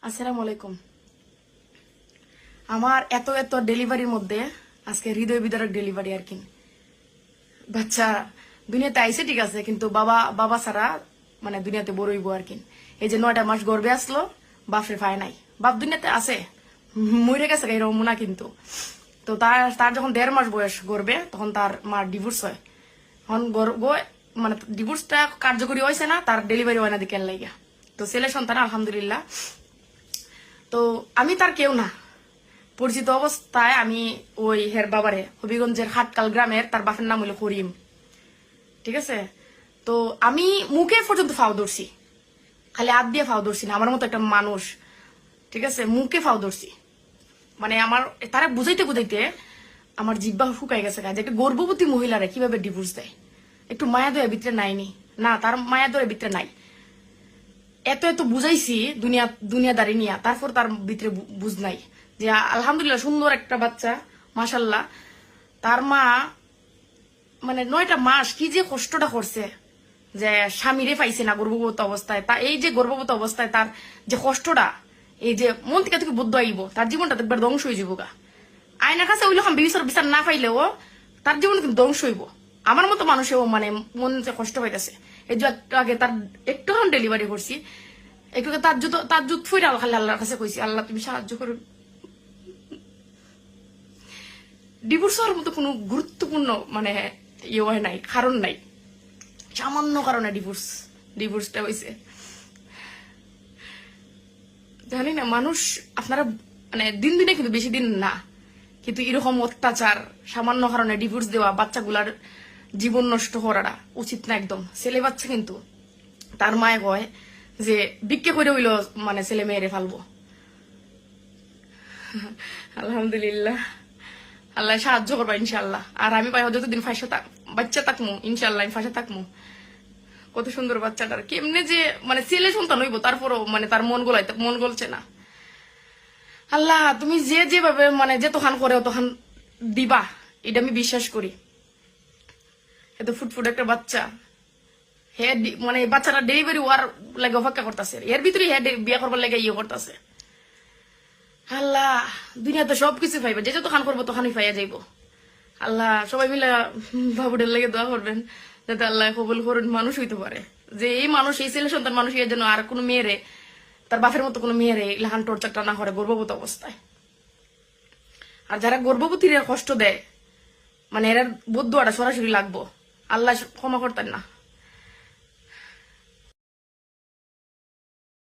আসসালামু আলাইকুম। আমার এত এত ডেলিভারির মধ্যে আজকে হৃদয় বিদারক ডেলিভারি আর কি। বাচ্চা দুনিয়াতে আইসে ঠিক আছে, কিন্তু বাবা বাবা ছাড়া মানে দুনিয়াতে বড়ইব আর কি। এই যে 9টা মাস গর্ভে আসলো, বাপরে পায় নাই। বাপ দুনিয়াতে আছে, মরে গেছে এরকম না কিন্তু। তো তার তার যখন 1.5 মাস বয়স গর্ভে, তখন তার মার ডিভোর্স হয়। তখন মানে ডিভোর্সটা কার্যকরী হয়েছে না, তার ডেলিভারি হয় না দিকে লাইগা। তো ছেলে সন্তান আলহামদুলিল্লাহ। তো আমি তার কেউ না, পরিচিত অবস্থায় আমি ওই হের বাবারে, হবিগঞ্জের হাটকাল গ্রামের, তার বাপের নাম হলো করিম, ঠিক আছে। তো আমি মুখে পর্যন্ত ফাও ধরছি, খালি হাত দিয়ে ফাও ধরছি না, আমার মতো একটা মানুষ, ঠিক আছে, মুখে ফাও ধরছি। মানে আমার তারা বুঝাইতে বুঝাইতে আমার জিব্বা শুকাই গেছে। যে একটা গর্ভবতী মহিলারা কিভাবে ডিভোর্স দেয়, একটু মায়া দয়া ভিতরে নাইনি না, তার মায়া দয়া ভিতরে নাই। এত এত বুঝাইছি দুনিয়াদারি নিয়ে, তারপর তার ভিতরে বুঝ নাই যে আলহামদুলিল্লাহ সুন্দর একটা বাচ্চা, মাশাল্লাহ। তার মা মানে 9টা মাস কি যে কষ্টটা করছে, যে স্বামীরে পাইছে না গর্ভবতী অবস্থায়। তা এই যে গর্ভবতী অবস্থায় তার যে কষ্টটা, এই যে মন থেকে থেকে বুদ্ধ আইব, তার জীবনটা একবার ধ্বংস হয়ে যাবো গা। আয়নার কাছে ওই রকম বিচার না পাইলেও তার জীবন কিন্তু ধ্বংস হইব। আমার মতো মানুষেও মানে মন যে কষ্ট পাইতেছে। এই যে একটু আগে তার একটু ডেলিভারি করছি, একটু তার জুত ফুইরা খালি আল্লাহর কাছে কইছি, আল্লাহ তুমি সাহায্য করো। ডিভোর্স হওয়ার মতো কোনো গুরুত্বপূর্ণ মানে ইয়ে হয় নাই, কারণ নাই, সামান্য কারণে ডিভোর্সটা হয়েছে। জানি না মানুষ আপনারা মানে দিন দিনে কিন্তু বেশি দিন না, কিন্তু এরকম অত্যাচার সামান্য কারণে ডিভোর্স দেওয়া, বাচ্চাগুলার জীবন নষ্ট করাটা উচিত না একদম। ছেলে বাচ্চা কিন্তু তার মায়ে কয় যে বিক্রি করে হইল মানে ছেলে মেয়েরে ফালবো। আলহামদুলিল্লাহ, আল্লাহ সাহায্য করবা ইনশাল্লাহ। আর আমি পাই যতদিন বাচ্চা থাকমু ইনশাল্লাহ, আমি ফাঁসে থাকমু। কত সুন্দর বাচ্চাটার, কেমনে যে মানে ছেলে সন্তান হইব, তারপরও মানে তার মন গলছে না। আল্লাহ তুমি যেভাবে মানে যে তখন করে তখন দিবা, এটা আমি বিশ্বাস করি। এত ফুটফুট একটা বাচ্চা, হে মানে বাচ্চাটা ডেলিভারি হওয়ার লাগে অপেক্ষা করতেছে, এর ভিতরে হে বিয়ে করবার লাগে ইয়ে করতেছে। আল্লাহ দুনিয়াতে সবকিছু পাইবা, যে যত খান করবো তখনই পাইয়া যাইব। আল্লাহ সবাই মিলে বাবুদের লাগে দোয়া করবেন, যাতে আল্লাহ কবুল করুন, মানুষ হইতে পারে। যে এই মানুষ, এই ছেলে সন্তান মানুষ এর জন্য আর কোনো মেয়েরে, তার বাপের মতো কোনো মেয়েরে ইলাহান টর্চারটা না করে গর্ভবতী অবস্থায়। আর যারা গর্ভবতীরা কষ্ট দেয়, মানে এরা বদুয়াটা সরাসরি লাগবো, আল্লাহ ক্ষমা করতেন না।